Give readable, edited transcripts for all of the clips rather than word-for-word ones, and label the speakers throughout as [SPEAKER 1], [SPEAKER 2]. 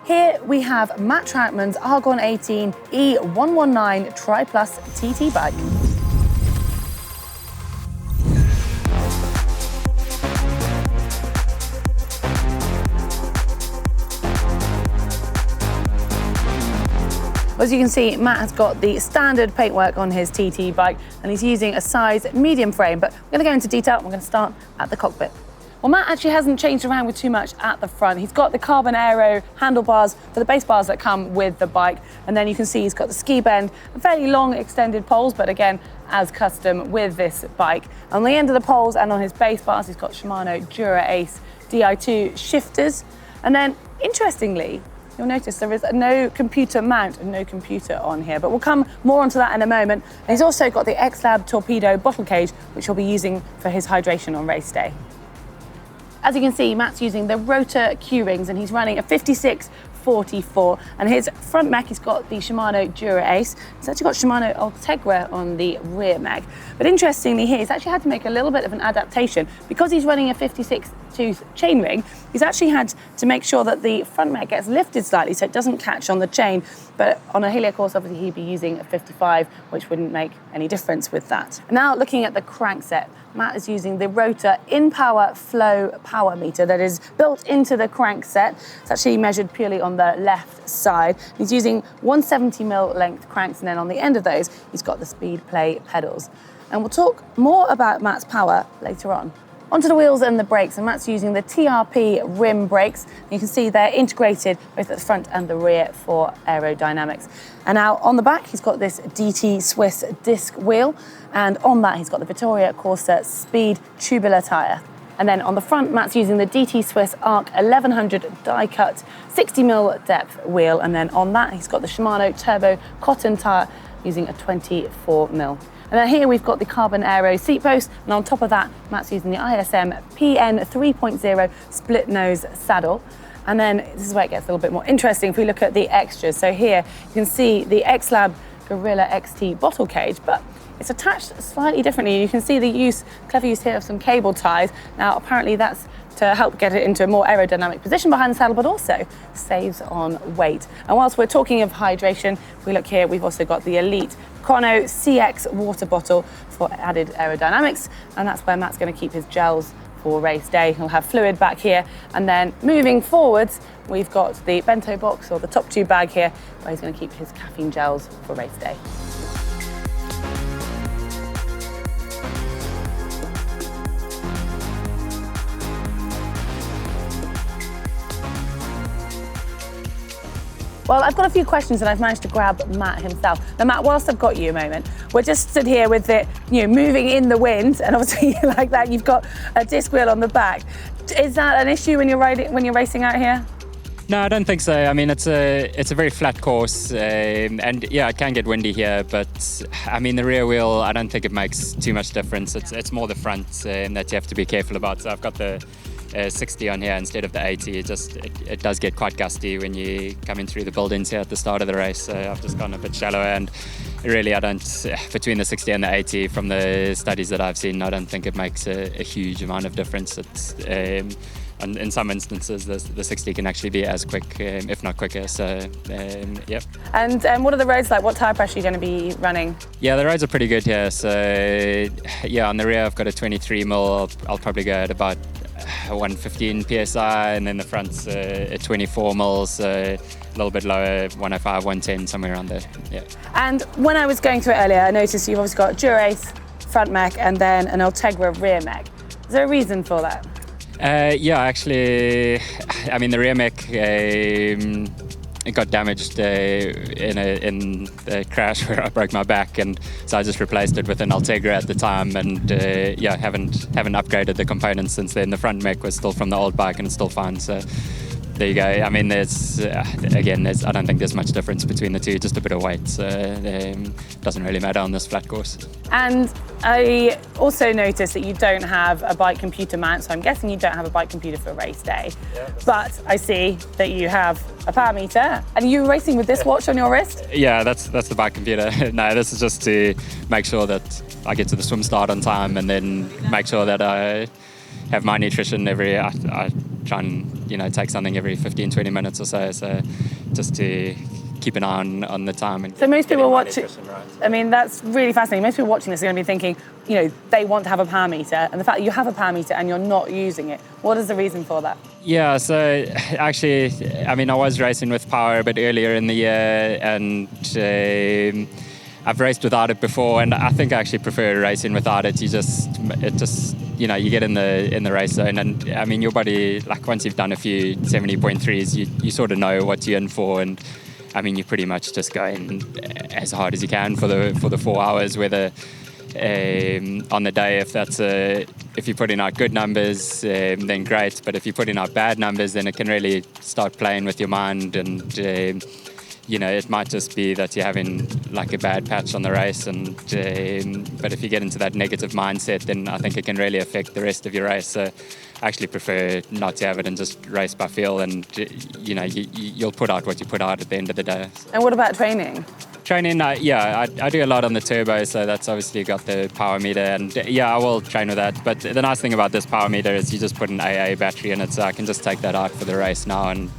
[SPEAKER 1] Here we have Matt Trautman's Argon 18 E-119 Tri TT bike. As you can see, Matt has got the standard paintwork on his TT bike and he's using a size medium frame, but we're going to go into detail and we're going to start at the cockpit. Well, Matt actually hasn't changed around with too much at the front. He's got the carbon aero handlebars for the base bars that come with the bike, and then you can see he's got the ski bend and fairly long extended poles, but again, as custom with this bike. On the end of the poles and on his base bars, he's got Shimano Dura Ace Di2 shifters, and then interestingly, you'll notice there is no computer mount and no computer on here, but we'll come more onto that in a moment. And he's also got the X-Lab Torpedo bottle cage, which he'll be using for his hydration on race day. As you can see, Matt's using the rotor Q-rings and he's running a 56-44. And his front mech, he's got the Shimano Dura Ace. He's actually got Shimano Ultegra on the rear mech. But interestingly here, he's actually had to make a little bit of an adaptation. Because he's running a 56-tooth chainring, he's actually had to make sure that the front mech gets lifted slightly so it doesn't catch on the chain. But on a Helio course, obviously he'd be using a 55, which wouldn't make any difference with that. Now looking at the crankset, Matt is using the Rotor In-Power Flow power meter that is built into the crankset. It's actually measured purely on the left side. He's using 170mm length cranks, and then on the end of those, he's got the speed play pedals. And we'll talk more about Matt's power later on. Onto the wheels and the brakes, and Matt's using the TRP rim brakes. You can see they're integrated both at the front and the rear for aerodynamics. And now on the back, he's got this DT Swiss disc wheel, and on that he's got the Vittoria Corsa Speed tubular tyre. And then on the front, Matt's using the DT Swiss Arc 1100 die-cut 60mm depth wheel, and then on that he's got the Shimano Turbo Cotton tyre using a 24mm. And then here we've got the carbon aero seat post, and on top of that, Matt's using the ISM PN 3.0 split nose saddle. And then this is where it gets a little bit more interesting if we look at the extras. So here you can see the X-Lab Gorilla XT bottle cage, but it's attached slightly differently. You can see the clever use here of some cable ties. Now apparently that's to help get it into a more aerodynamic position behind the saddle, but also saves on weight. And whilst we're talking of hydration, if we look here, we've also got the Elite Chrono CX water bottle for added aerodynamics, and that's where Matt's going to keep his gels for race day. He'll have fluid back here, and then moving forwards, we've got the bento box or the top tube bag here, where he's going to keep his caffeine gels for race day. Well, I've got a few questions and I've managed to grab Matt himself. Now, Matt, whilst I've got you a moment, we're just stood here with it, moving in the wind, and obviously like that, you've got a disc wheel on the back. Is that an issue when you're racing out here?
[SPEAKER 2] No, I don't think so. I mean, it's a very flat course, and yeah, it can get windy here. But I mean, the rear wheel, I don't think it makes too much difference. It's more the front that you have to be careful about. So I've got the 60 on here instead of the 80. It does get quite gusty when you come in through the buildings here at the start of the race. So I've just gone a bit shallower, and really between the 60 and the 80, from the studies that I've seen, I don't think it makes a huge amount of difference. And in some instances, the 60 can actually be as quick, if not quicker. So, yeah.
[SPEAKER 1] And what are the roads like? What tyre pressure are you going to be running?
[SPEAKER 2] Yeah, the roads are pretty good here. So, yeah, on the rear, I've got a 23mm. I'll probably go at about 115 psi, and then the front's at 24mm. So a little bit lower, 105, 110, somewhere around there. Yeah.
[SPEAKER 1] And when I was going through it earlier, I noticed you've obviously got Dura Ace front mech and then an Ultegra rear mech. Is there a reason for that?
[SPEAKER 2] Yeah, actually, I mean, the rear mech it got damaged in a crash where I broke my back, and so I just replaced it with an Ultegra at the time, and yeah, haven't upgraded the components since then. The front mech was still from the old bike and it's still fine, so there you go. I mean, I don't think there's much difference between the two, just a bit of weight, so doesn't really matter on this flat course.
[SPEAKER 1] And I also noticed that you don't have a bike computer mount, so I'm guessing you don't have a bike computer for race day. Yeah, but I see that you have a power meter, and you're racing with this watch on your wrist?
[SPEAKER 2] Yeah, that's the bike computer. No, this is just to make sure that I get to the swim start on time, and then make sure that I have my nutrition try and, take something every 15, 20 minutes or so. So just to keep an eye on the time. And
[SPEAKER 1] so most people watching, I mean, that's really fascinating. Most people watching this are going to be thinking, they want to have a power meter, and the fact that you have a power meter and you're not using it, what is the reason for that?
[SPEAKER 2] Yeah, so actually, I mean, I was racing with power a bit earlier in the year, and I've raced without it before, and I think I actually prefer racing without it. You get in the race zone, and I mean, your body, like once you've done a few 70.3s, you sort of know what you're in for, and I mean, you pretty much just go in as hard as you can for the 4 hours, whether on the day, if you're putting out good numbers, then great. But if you're putting out bad numbers, then it can really start playing with your mind, and it might just be that you're having like a bad patch on the race, and but if you get into that negative mindset, then I think it can really affect the rest of your race. So I actually prefer not to have it and just race by feel, and you'll put out what you put out at the end of the day.
[SPEAKER 1] And what about training?
[SPEAKER 2] Training, I do a lot on the turbo, so that's obviously got the power meter, and I will train with that. But the nice thing about this power meter is you just put an AA battery in it, so I can just take that out for the race now, and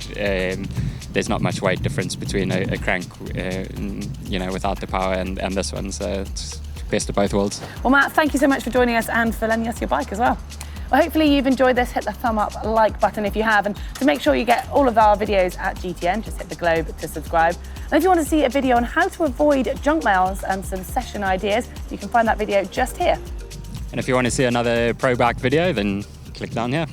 [SPEAKER 2] there's not much weight difference between a crank, without the power and this one, so it's best of both worlds.
[SPEAKER 1] Well, Matt, thank you so much for joining us and for lending us your bike as well. Well, hopefully you've enjoyed this. Hit the thumb up like button if you have, and to make sure you get all of our videos at GTN, just hit the globe to subscribe. And if you want to see a video on how to avoid junk mails and some session ideas, you can find that video just here.
[SPEAKER 2] And if you want to see another pro bike video, then click down here.